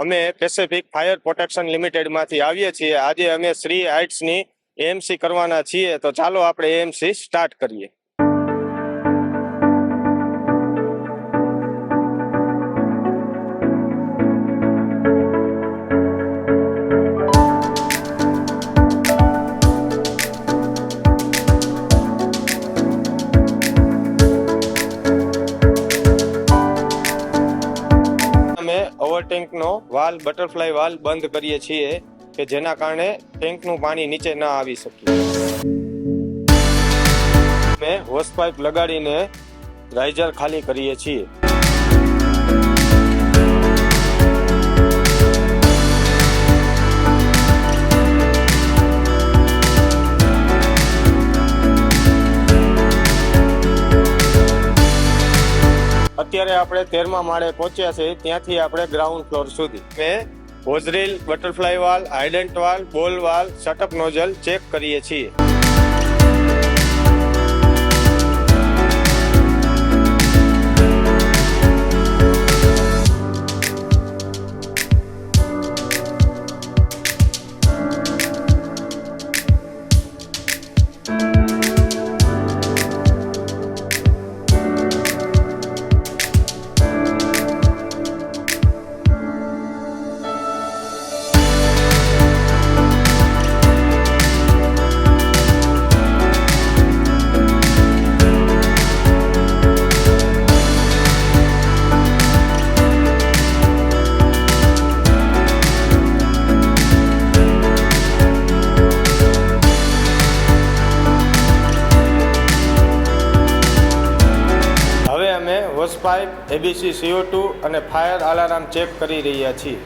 અમે Pacific fire protection લિમિટેડમાંથી આવીએ છીએ। આજે અમે શ્રી હાઇટ્સની એએમસી કરવાના છીએ, તો ચાલો આપણે એએમસી સ્ટાર્ટ કરીએ। ઓવરટેન્કનો વાલ્વ બટરફ્લાય વાલ્વ બંધ કરીએ છીએ કે જેના કારણે ટેન્કનું પાણી નીચે ન આવી શકે। અમે હોસ પાઇપ લગાડીને રાઇઝર ખાલી કરીએ છીએ। અત્યારે આપણે 13મા માળે પહોંચ્યા છે, ત્યાંથી આપણે ગ્રાઉન્ડ ફ્લોર સુધી મેં હોઝરીલ, બટરફ્લાય વાલ્વ, હાઇડન્ટ વાલ્વ, બોલ વાલ્વ, શટઅપ નોઝલ ચેક કરીએ છીએ। હોસ પાઇપ, એબીસી CO2 અને ફાયર અલાર્મ ચેક કરી રહ્યા છીએ।